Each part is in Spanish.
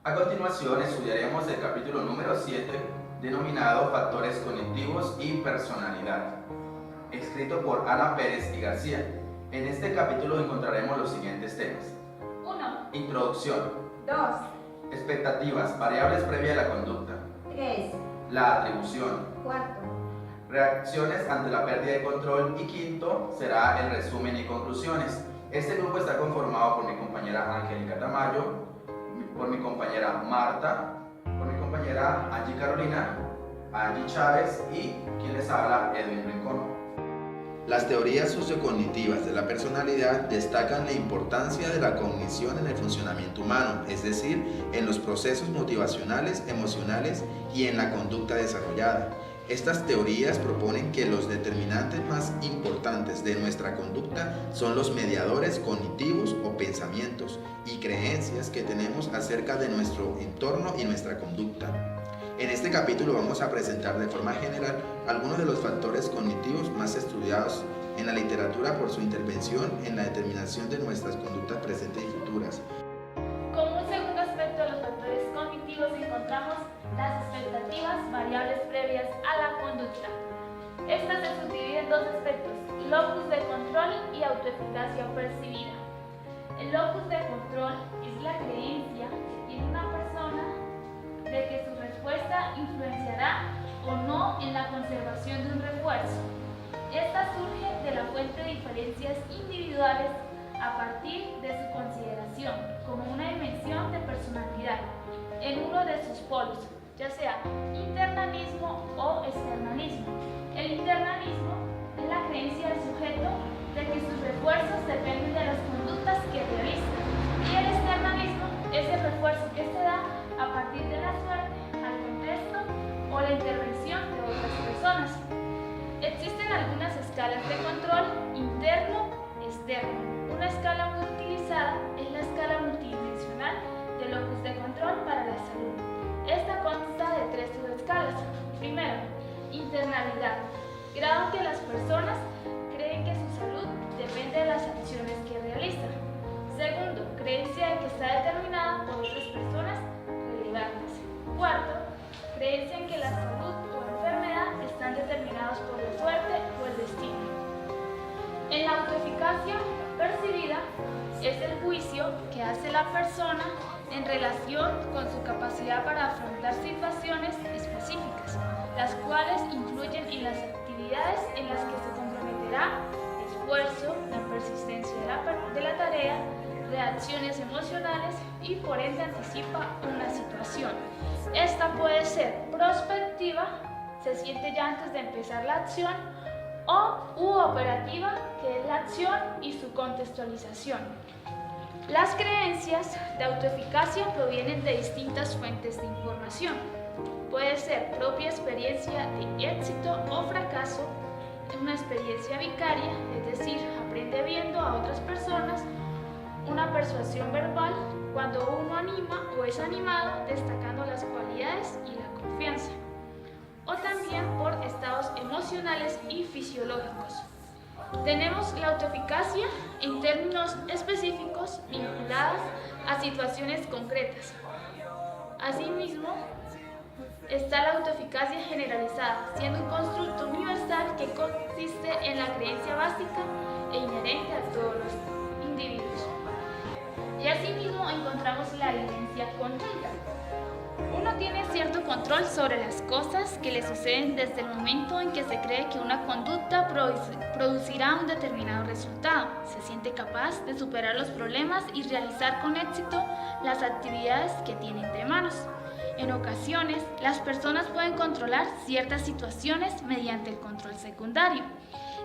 A continuación estudiaremos el capítulo número 7, denominado Factores Cognitivos y Personalidad, escrito por Ana Pérez y García. En este capítulo encontraremos los siguientes temas. 1. Introducción. 2. Expectativas, variables previas a la conducta. 3. La atribución. 4. Reacciones ante la pérdida de control. Y quinto será el resumen y conclusiones. Este grupo está conformado por mi compañera Angélica Tamayo, por mi compañera Marta, por mi compañera Angie Carolina, Angie Chávez y quien les habla, Edwin Rincón. Las teorías sociocognitivas de la personalidad destacan la importancia de la cognición en el funcionamiento humano, es decir, en los procesos motivacionales, emocionales y en la conducta desarrollada. Estas teorías proponen que los determinantes más importantes de nuestra conducta son los mediadores cognitivos o pensamientos y creencias que tenemos acerca de nuestro entorno y nuestra conducta. En este capítulo vamos a presentar de forma general algunos de los factores cognitivos más estudiados en la literatura por su intervención en la determinación de nuestras conductas presentes y futuras. Como un segundo aspecto de los factores cognitivos encontramos las expectativas, variables previas a la conducta. Estas se subdividen en dos aspectos: locus de control y autoeficacia percibida. El locus de control es la creencia que tiene una persona de que su respuesta influenciará o no en la conservación de un refuerzo. Esta surge de la fuente de diferencias individuales a partir de su consideración como una dimensión de personalidad en uno de sus polos, ya sea internalismo o externalismo. El internalismo es la creencia del sujeto de que sus refuerzos dependen de las conductas que realiza, y el externalismo es el refuerzo que se da a partir de la suerte, al contexto o la intervención de otras personas. Existen algunas escalas de control interno-externo. Una escala muy utilizada es la escala multidimensional de locus de control para la salud. Esta consta de tres subescalas. Primero, internalidad, grado en que las personas creen que su salud depende de las acciones que realizan. Segundo, creencia de que está determinada por otras personas relevantes. Cuarto, creencia en que la salud o enfermedad están determinados por la suerte o el destino. En la autoeficacia percibida es el juicio que hace la persona en relación con su capacidad para afrontar situaciones específicas, las cuales influyen en las actividades en las que se comprometerá: esfuerzo, la persistencia de la tarea, reacciones emocionales y por ende anticipa una situación. Esta puede ser prospectiva, se siente ya antes de empezar la acción, u operativa, que es la acción y su contextualización. Las creencias de autoeficacia provienen de distintas fuentes de información. Puede ser propia experiencia de éxito o fracaso, una experiencia vicaria, es decir, aprende viendo a otras personas, una persuasión verbal, cuando uno anima o es animado destacando las cualidades y la confianza, o también por estados emocionales y fisiológicos. Tenemos la autoeficacia en términos específicos vinculadas a situaciones concretas. Asimismo, está la autoeficacia generalizada, siendo un constructo universal que consiste en la creencia básica e inherente a todos los individuos. Y asimismo encontramos la evidencia conjunta. Uno tiene cierto control sobre las cosas que le suceden desde el momento en que se cree que una conducta producirá un determinado resultado. Se siente capaz de superar los problemas y realizar con éxito las actividades que tiene entre manos. En ocasiones, las personas pueden controlar ciertas situaciones mediante el control secundario.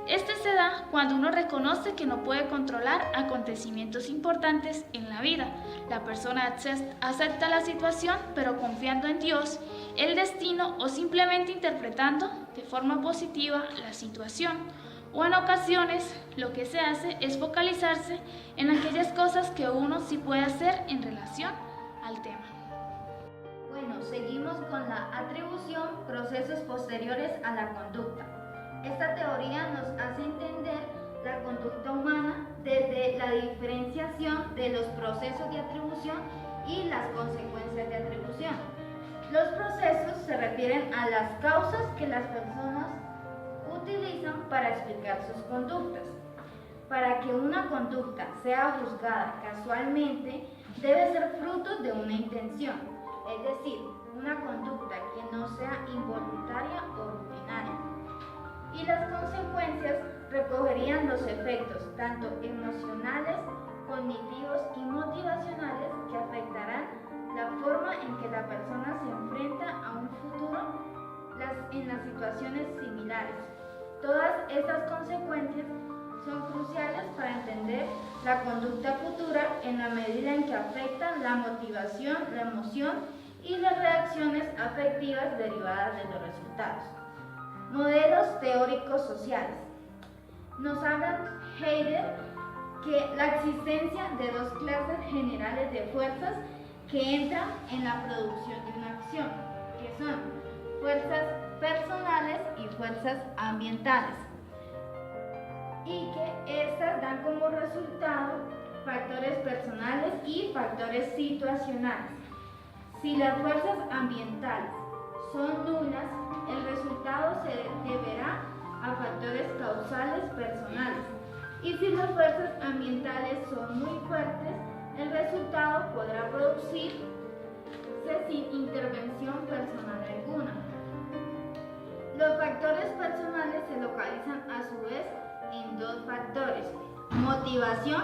Este se da cuando uno reconoce que no puede controlar acontecimientos importantes en la vida. La persona acepta la situación, pero confiando en Dios, el destino o simplemente interpretando de forma positiva la situación. O en ocasiones, lo que se hace es focalizarse en aquellas cosas que uno sí puede hacer en relación al tema. Bueno, seguimos con la atribución, procesos posteriores a la conducta. Esta teoría nos hace entender la conducta humana desde la diferenciación de los procesos de atribución y las consecuencias de atribución. Los procesos se refieren a las causas que las personas utilizan para explicar sus conductas. Para que una conducta sea juzgada casualmente, debe ser fruto de una intención, es decir, una conducta que no sea involuntaria o rutinaria. Y las consecuencias recogerían los efectos tanto emocionales, cognitivos y motivacionales que afectarán la forma en que la persona se enfrenta a un futuro en las situaciones similares. Todas estas consecuencias son cruciales para entender la conducta futura en la medida en que afectan la motivación, la emoción y las reacciones afectivas derivadas de los resultados. Modelos teóricos sociales. Nos habla Heidegger que la existencia de dos clases generales de fuerzas que entran en la producción de una acción, que son fuerzas personales y fuerzas ambientales, y que estas dan como resultado factores personales y factores situacionales. Si las fuerzas ambientales son nulas, el resultado se deberá a factores causales personales, y si las fuerzas ambientales son muy fuertes, el resultado podrá producirse sin intervención personal alguna. Los factores personales se localizan a su vez en dos factores: motivación,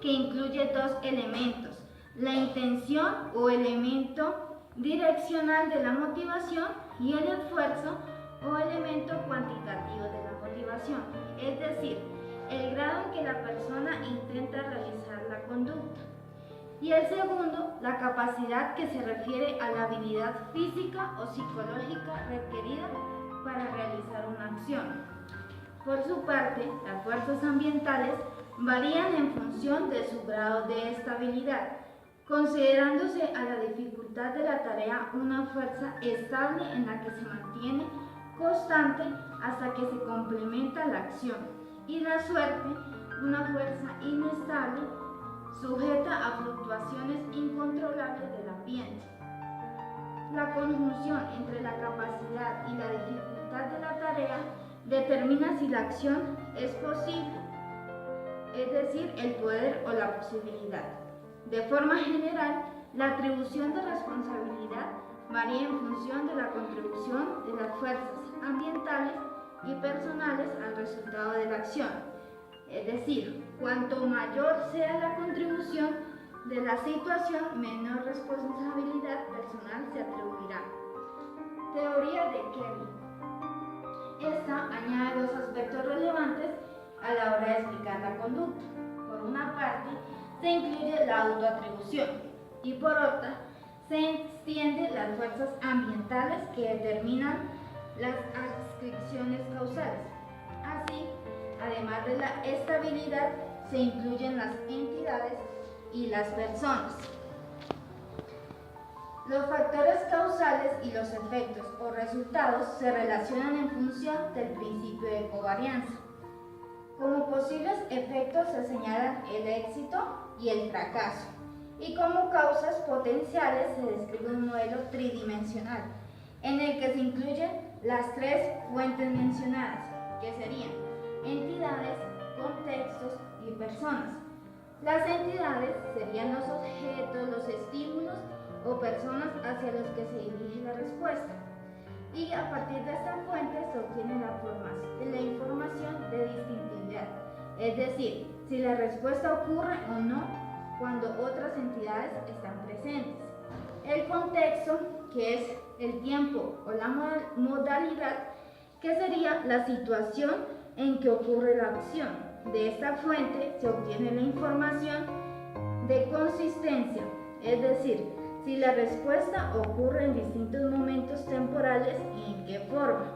que incluye dos elementos: la intención o elemento direccional de la motivación y el esfuerzo o elemento cuantitativo de la motivación, es decir, el grado en que la persona intenta realizar la conducta. Y el segundo, la capacidad, que se refiere a la habilidad física o psicológica requerida para realizar una acción. Por su parte, las fuerzas ambientales varían en función de su grado de estabilidad, considerándose a la dificultad de la tarea una fuerza estable en la que se mantiene constante hasta que se complementa la acción, y la suerte, una fuerza inestable sujeta a fluctuaciones incontrolables del ambiente. La conjunción entre la capacidad y la dificultad de la tarea determina si la acción es posible, es decir, el poder o la posibilidad. De forma general, la atribución de responsabilidad varía en función de la contribución de las fuerzas ambientales y personales al resultado de la acción. Es decir, cuanto mayor sea la contribución de la situación, menor responsabilidad personal se atribuirá. Teoría de Kelly. Esta añade dos aspectos relevantes a la hora de explicar la conducta. Por una parte, se incluye la autoatribución y por otra, se extienden las fuerzas ambientales que determinan las adscripciones causales. Así, además de la estabilidad, se incluyen las entidades y las personas. Los factores causales y los efectos o resultados se relacionan en función del principio de covarianza. Como posibles efectos se señalan el éxito y el fracaso, y como causas potenciales se describe un modelo tridimensional, en el que se incluyen las tres fuentes mencionadas, que serían entidades, contextos y personas. Las entidades serían los objetos, los estímulos o personas hacia los que se dirige la respuesta. Y a partir de esta fuente se obtiene la información de distintividad, es decir, si la respuesta ocurre o no cuando otras entidades están presentes. El contexto, que es el tiempo o la modalidad, que sería la situación en que ocurre la acción. De esta fuente se obtiene la información de consistencia, es decir, si la respuesta ocurre en distintos momentos temporales y en qué forma.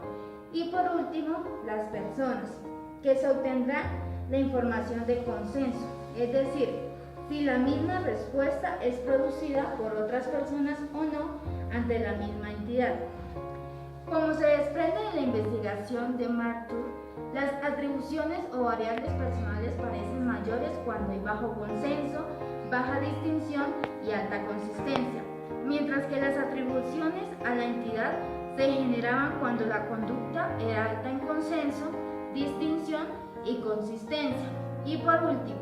Y por último, las personas, que se obtendrá la información de consenso, es decir, si la misma respuesta es producida por otras personas o no ante la misma entidad. Como se desprende de la investigación de Martur, Las atribuciones o variables personales parecen mayores cuando hay bajo consenso, baja distinción y alta consistencia, mientras que las atribuciones a la entidad se generaban cuando la conducta era alta en consenso, distinción y consistencia. Y por último,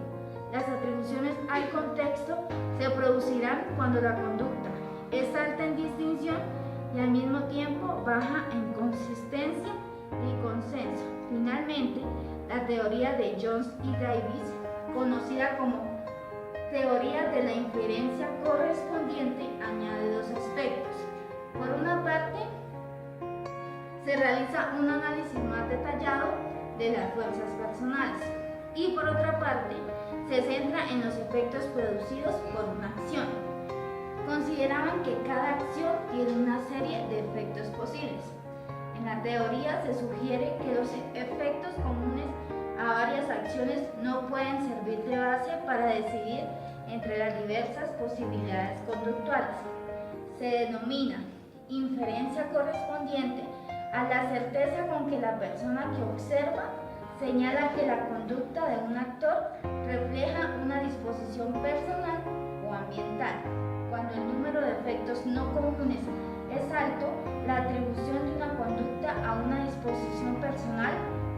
las atribuciones al contexto se producirán cuando la conducta es alta en distinción y al mismo tiempo baja en consistencia y consenso. Finalmente, la teoría de Jones y Davis, conocida como teoría de la inferencia correspondiente, añade dos aspectos. Por una parte, se realiza un análisis más detallado de las fuerzas personales y por otra parte, se centra en los efectos producidos por una acción. Consideraban que cada acción tiene una serie de efectos posibles. En la teoría se sugiere que los efectos comunes a varias acciones no pueden servir de base para decidir entre las diversas posibilidades conductuales. Se denomina inferencia correspondiente a la certeza con que la persona que observa señala que la conducta de un actor refleja una disposición personal o ambiental. Cuando el número de efectos no comunes es alto, la atribución de una conducta a una disposición personal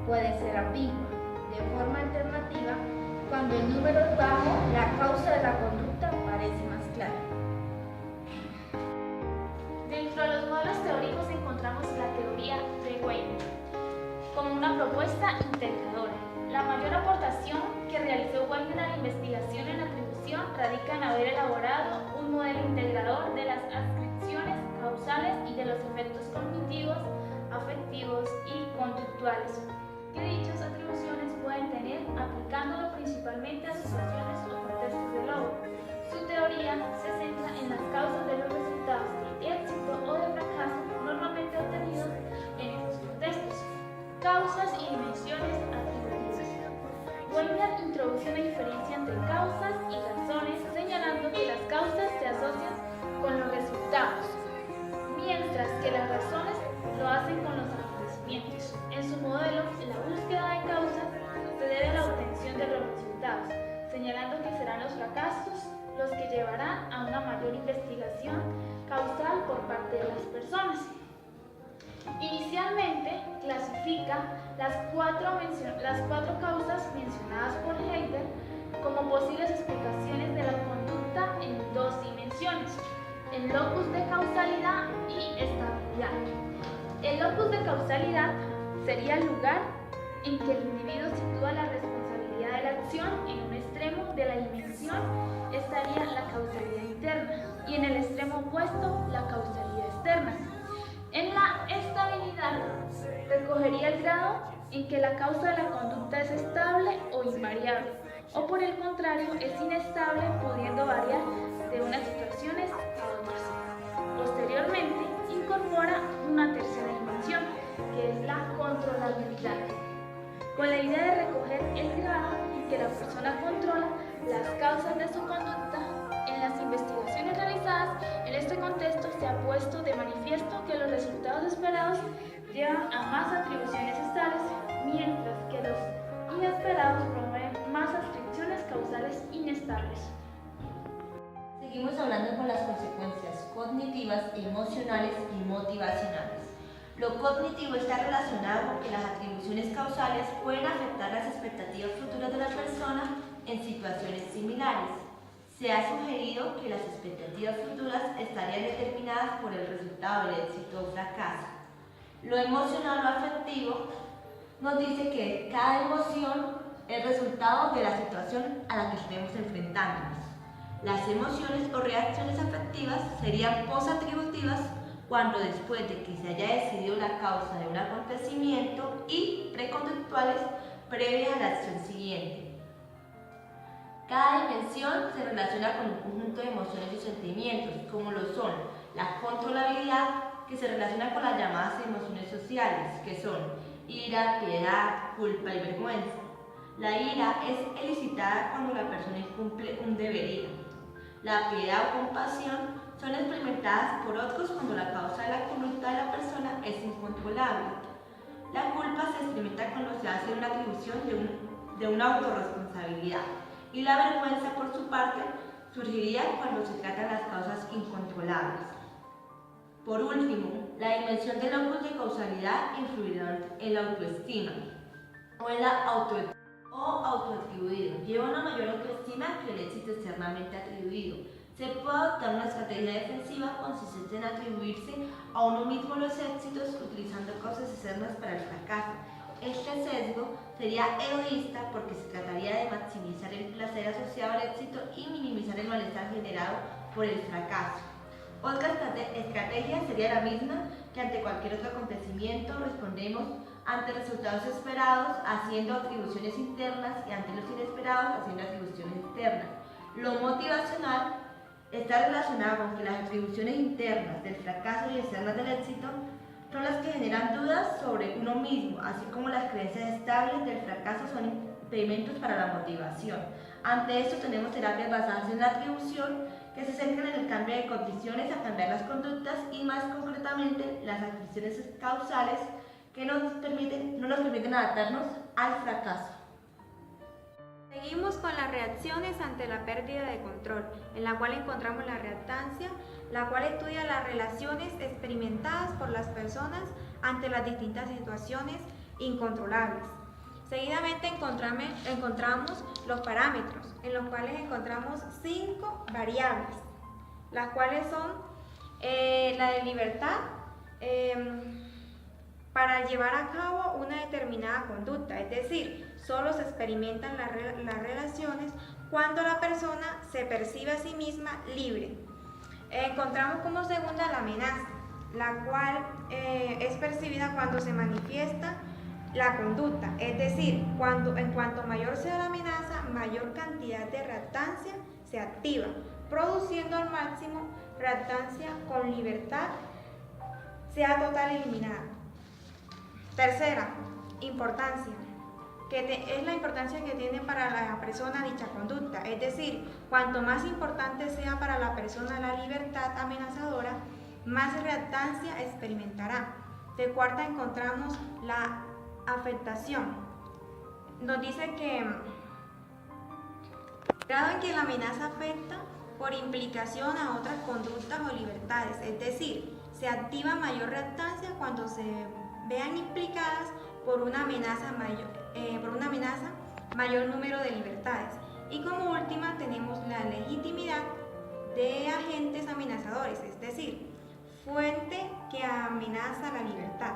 puede ser ambigua. De forma alternativa, cuando el número es bajo, la causa de la conducta parece más clara. Dentro de los modelos teóricos encontramos la teoría de Weiner como una propuesta integradora. La mayor aportación que realizó Weiner a la investigación en atribución radica en haber elaborado un modelo integrador de las adscripciones causales y de los efectos cognitivos, afectivos y conductuales que dichas atribuciones pueden tener, aplicándolo principalmente a situaciones o contextos de logro. Su teoría se centra en las causas de los resultados de éxito o de fracaso normalmente obtenidos en estos contextos, causas y dimensiones atributivas. Weiner introduce una diferencia entre causas y razones, señalando que las causas se asocian con los resultados, mientras que las razones lo hacen con los acontecimientos. En su modelo, la búsqueda de causas se debe a la obtención de los resultados, señalando que serán los fracasos los que llevarán a una mayor investigación causal por parte de las personas. Inicialmente, clasifica las cuatro causas mencionadas por Hegel como posibles explicaciones de la conducta en dos dimensiones: el locus de causalidad y estabilidad. El locus de causalidad sería el lugar en que el individuo sitúa la responsabilidad de la acción. En un extremo de la dimensión estaría la causalidad interna y en el extremo opuesto la causalidad externa. En la estabilidad recogería el grado en que la causa de la conducta es estable o invariable, o por el contrario es inestable, pudiendo variar de unas situaciones a otras. Posteriormente incorpora una tercera dimensión, que es la controlabilidad, con la idea de recoger el grado en que la persona controla las causas de su conducta. En las investigaciones realizadas en este contexto se ha puesto de manifiesto que los resultados esperados llevan a más atribuciones estables, mientras que los inesperados promueven más adscripciones causales inestables. Seguimos hablando con las consecuencias cognitivas, emocionales y motivacionales. Lo cognitivo está relacionado con que las atribuciones causales pueden afectar las expectativas futuras de la persona en situaciones similares. Se ha sugerido que las expectativas futuras estarían determinadas por el resultado del éxito o fracaso. Lo emocional o afectivo nos dice que cada emoción es resultado de la situación a la que estemos enfrentándonos. Las emociones o reacciones afectivas serían posatributivas cuando después de que se haya decidido la causa de un acontecimiento, y preconductuales previas a la acción siguiente. Cada dimensión se relaciona con un conjunto de emociones y sentimientos, como lo son la controlabilidad, que se relaciona con las llamadas emociones sociales, que son ira, piedad, culpa y vergüenza. La ira es elicitada cuando la persona incumple un debería. La piedad o compasión son experimentadas por otros cuando la causa de la conducta de la persona es incontrolable. La culpa se experimenta cuando se hace una atribución de una autorresponsabilidad, y la vergüenza, por su parte, surgiría cuando se tratan las causas incontrolables. Por último, la dimensión del locus de causalidad influirá en la autoestima o en la autoatribuido. Lleva una mayor autoestima que el éxito externamente atribuido. Se puede adoptar una estrategia defensiva consistente en atribuirse a uno mismo los éxitos utilizando causas externas para el fracaso. Este sesgo sería egoísta porque se trataría de maximizar el placer asociado al éxito y minimizar el malestar generado por el fracaso. Otra estrategia sería la misma que ante cualquier otro acontecimiento respondemos ante resultados esperados haciendo atribuciones internas y ante los inesperados haciendo atribuciones externas. Lo motivacional está relacionado con que las atribuciones internas del fracaso y externas del éxito son las que generan dudas sobre uno mismo, así como las creencias estables del fracaso son impedimentos para la motivación. Ante esto tenemos terapias basadas en la atribución que se centran en el cambio de condiciones a cambiar las conductas y más concretamente las atribuciones causales que no nos permiten adaptarnos al fracaso. Seguimos con las reacciones ante la pérdida de control, en la cual encontramos la reactancia, la cual estudia las relaciones experimentadas por las personas ante las distintas situaciones incontrolables. Seguidamente encontramos los parámetros, en los cuales encontramos 5 variables, las cuales son la de libertad, para llevar a cabo una determinada conducta, es decir, solo se experimentan las relaciones cuando la persona se percibe a sí misma libre. Encontramos como segunda la amenaza, la cual es percibida cuando se manifiesta la conducta, es decir, en cuanto mayor sea la amenaza, mayor cantidad de reactancia se activa, produciendo al máximo reactancia con libertad sea total eliminada. Tercera, importancia, es la importancia que tiene para la persona dicha conducta, es decir, cuanto más importante sea para la persona la libertad amenazadora, más reactancia experimentará. De cuarta encontramos la afectación. Nos dice que grado en que la amenaza afecta por implicación a otras conductas o libertades, es decir, se activa mayor reactancia cuando se vean implicadas por una amenaza mayor número de libertades. Y como última tenemos la legitimidad de agentes amenazadores, es decir, fuente que amenaza la libertad.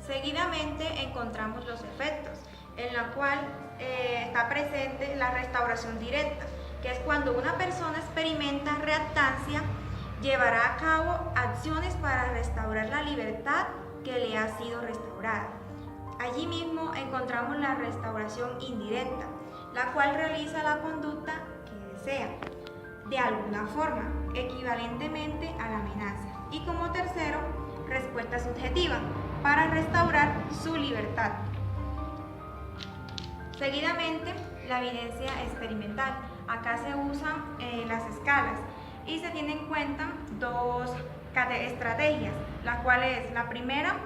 Seguidamente encontramos los efectos, en la cual está presente la restauración directa, que es cuando una persona experimenta reactancia, llevará a cabo acciones para restaurar la libertad que le ha sido restaurada. Allí mismo encontramos la restauración indirecta, la cual realiza la conducta que desea, de alguna forma, equivalentemente a la amenaza. Y como tercero, respuesta subjetiva, para restaurar su libertad. Seguidamente, la evidencia experimental. Acá se usan las escalas y se tienen en cuenta 2 estrategias, las cuales la primera,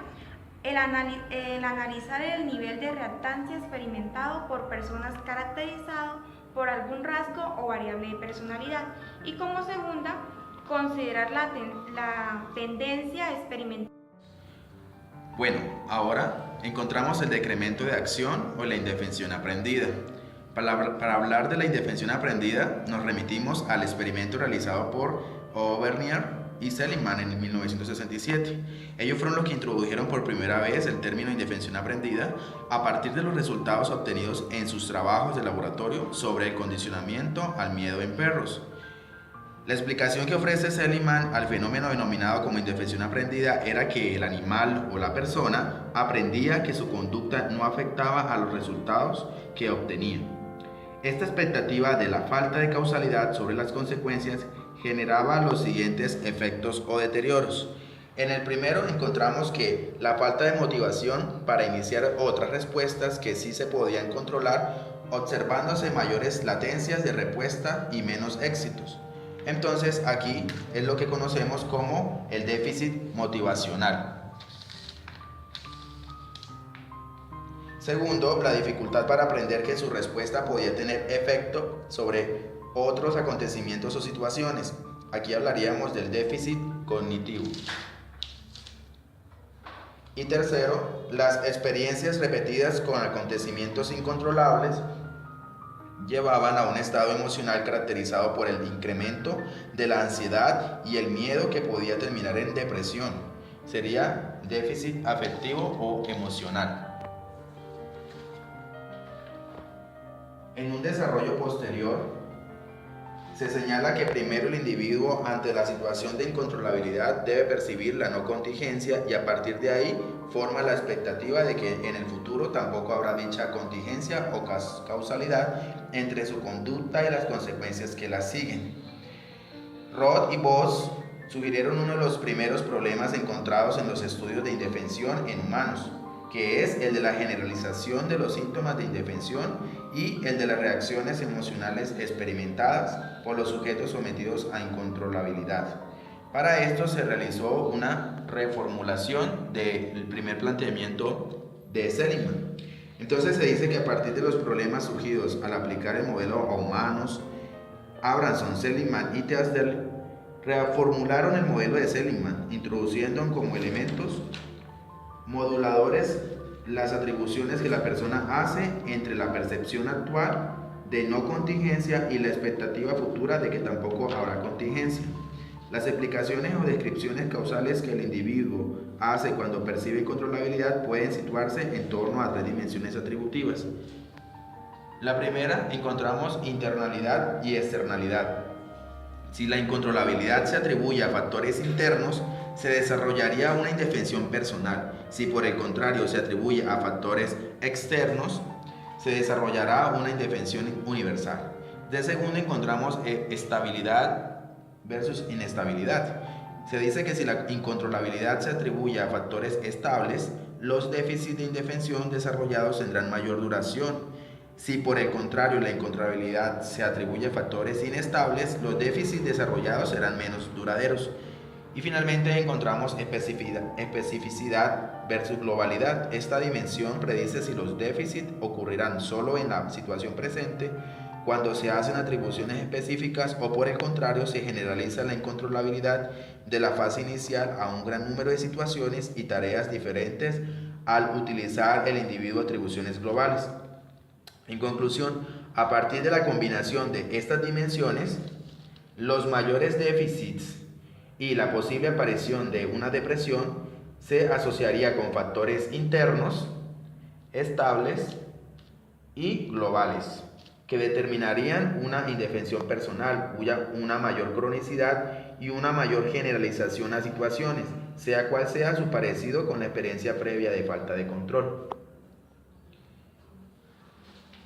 el analizar el nivel de reactancia experimentado por personas caracterizado por algún rasgo o variable de personalidad, y como segunda, considerar la tendencia experimental. Bueno, ahora encontramos el decremento de acción o la indefensión aprendida. Para hablar de la indefensión aprendida, nos remitimos al experimento realizado por Auvernier y Seligman en 1967. Ellos fueron los que introdujeron por primera vez el término indefensión aprendida a partir de los resultados obtenidos en sus trabajos de laboratorio sobre el condicionamiento al miedo en perros. La explicación que ofrece Seligman al fenómeno denominado como indefensión aprendida era que el animal o la persona aprendía que su conducta no afectaba a los resultados que obtenía. Esta expectativa de la falta de causalidad sobre las consecuencias generaba los siguientes efectos o deterioros. En el primero encontramos que la falta de motivación para iniciar otras respuestas que sí se podían controlar, observándose mayores latencias de respuesta y menos éxitos. Entonces aquí es lo que conocemos como el déficit motivacional. Segundo, la dificultad para aprender que su respuesta podía tener efecto sobre otros acontecimientos o situaciones. Aquí hablaríamos del déficit cognitivo. Y tercero, las experiencias repetidas con acontecimientos incontrolables llevaban a un estado emocional caracterizado por el incremento de la ansiedad y el miedo que podía terminar en depresión. Sería déficit afectivo o emocional. En un desarrollo posterior, se señala que primero el individuo ante la situación de incontrolabilidad debe percibir la no contingencia y a partir de ahí forma la expectativa de que en el futuro tampoco habrá dicha contingencia o causalidad entre su conducta y las consecuencias que la siguen. Roth y Voss sugirieron uno de los primeros problemas encontrados en los estudios de indefensión en humanos, que es el de la generalización de los síntomas de indefensión y el de las reacciones emocionales experimentadas por los sujetos sometidos a incontrolabilidad. Para esto se realizó una reformulación del primer planteamiento de Seligman. Entonces se dice que a partir de los problemas surgidos al aplicar el modelo a humanos, Abramson, Seligman y Teasdale reformularon el modelo de Seligman, introduciendo como elementos moduladores las atribuciones que la persona hace entre la percepción actual de no contingencia y la expectativa futura de que tampoco habrá contingencia. Las explicaciones o descripciones causales que el individuo hace cuando percibe incontrolabilidad pueden situarse en torno a 3 dimensiones atributivas. La primera, encontramos internalidad y externalidad. Si la incontrolabilidad se atribuye a factores internos, se desarrollaría una indefensión personal. Si por el contrario se atribuye a factores externos, se desarrollará una indefensión universal. De segundo encontramos estabilidad versus inestabilidad. Se dice que si la incontrolabilidad se atribuye a factores estables, los déficits de indefensión desarrollados tendrán mayor duración. Si por el contrario la incontrolabilidad se atribuye a factores inestables, los déficits desarrollados serán menos duraderos. Y finalmente encontramos especificidad versus globalidad. Esta dimensión predice si los déficits ocurrirán solo en la situación presente, cuando se hacen atribuciones específicas, o por el contrario se generaliza la incontrolabilidad de la fase inicial a un gran número de situaciones y tareas diferentes al utilizar el individuo atribuciones globales. En conclusión, a partir de la combinación de estas dimensiones, los mayores déficits y la posible aparición de una depresión se asociaría con factores internos, estables y globales, que determinarían una indefensión personal, una mayor cronicidad y una mayor generalización a situaciones, sea cual sea su parecido con la experiencia previa de falta de control.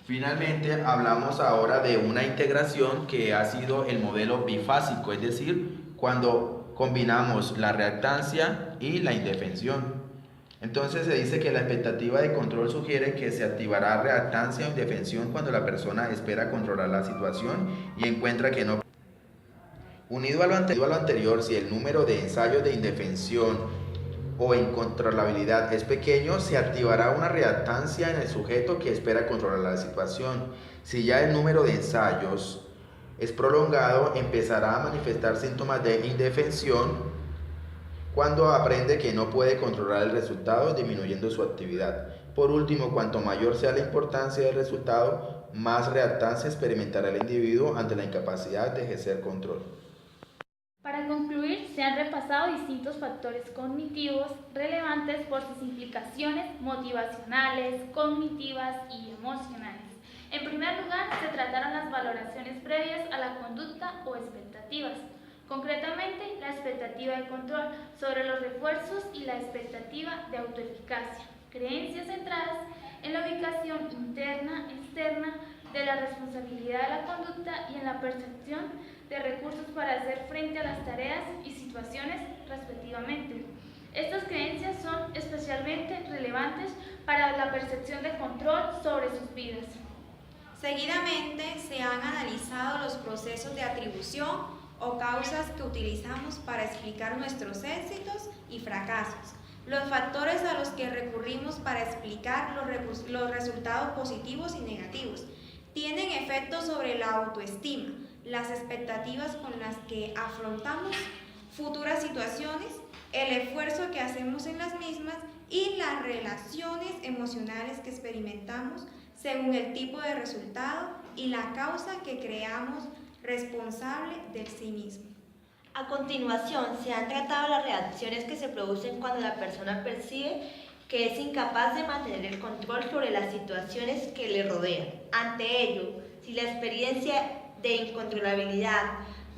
Finalmente, hablamos ahora de una integración que ha sido el modelo bifásico, es decir, cuando combinamos la reactancia y la indefensión. Entonces se dice que la expectativa de control sugiere que se activará reactancia o indefensión cuando la persona espera controlar la situación y encuentra que no. Unido a lo anterior, si el número de ensayos de indefensión o incontrolabilidad es pequeño, se activará una reactancia en el sujeto que espera controlar la situación. Si ya el número de ensayos es prolongado, empezará a manifestar síntomas de indefensión cuando aprende que no puede controlar el resultado, disminuyendo su actividad. Por último, cuanto mayor sea la importancia del resultado, más reactancia experimentará el individuo ante la incapacidad de ejercer control. Para concluir, se han repasado distintos factores cognitivos relevantes por sus implicaciones motivacionales, cognitivas y emocionales. En primer lugar, se trataron las valoraciones previas a la conducta o expectativas. Concretamente, la expectativa de control sobre los refuerzos y la expectativa de autoeficacia. Creencias centradas en la ubicación interna, externa de la responsabilidad de la conducta y en la percepción de recursos para hacer frente a las tareas y situaciones respectivamente. Estas creencias son especialmente relevantes para la percepción de control sobre sus vidas. Seguidamente se han analizado los procesos de atribución o causas que utilizamos para explicar nuestros éxitos y fracasos. Los factores a los que recurrimos para explicar los resultados positivos y negativos tienen efectos sobre la autoestima, las expectativas con las que afrontamos futuras situaciones, el esfuerzo que hacemos en las mismas y las relaciones emocionales que experimentamos según el tipo de resultado y la causa que creamos responsable del sí mismo. A continuación, se han tratado las reacciones que se producen cuando la persona percibe que es incapaz de mantener el control sobre las situaciones que le rodean. Ante ello, si la experiencia de incontrolabilidad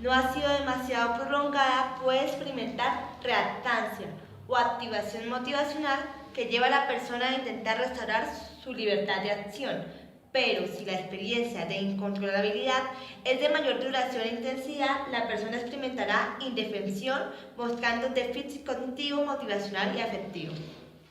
no ha sido demasiado prolongada, puede experimentar reactancia o activación motivacional que lleva a la persona a intentar restaurar su libertad de acción. Pero si la experiencia de incontrolabilidad es de mayor duración e intensidad, la persona experimentará indefensión, mostrando déficit cognitivo, motivacional y afectivo.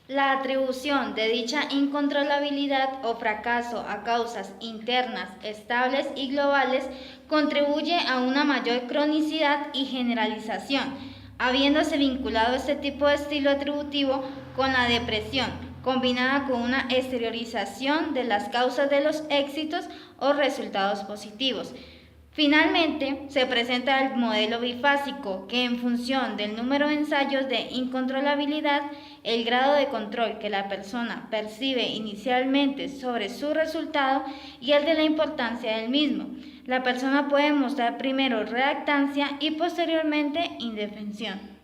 La atribución de dicha incontrolabilidad o fracaso a causas internas, estables y globales contribuye a una mayor cronicidad y generalización, habiéndose vinculado este tipo de estilo atributivo con la depresión, combinada con una exteriorización de las causas de los éxitos o resultados positivos. Finalmente, se presenta el modelo bifásico, que en función del número de ensayos de incontrolabilidad, el grado de control que la persona percibe inicialmente sobre su resultado y el de la importancia del mismo, la persona puede mostrar primero reactancia y posteriormente indefensión.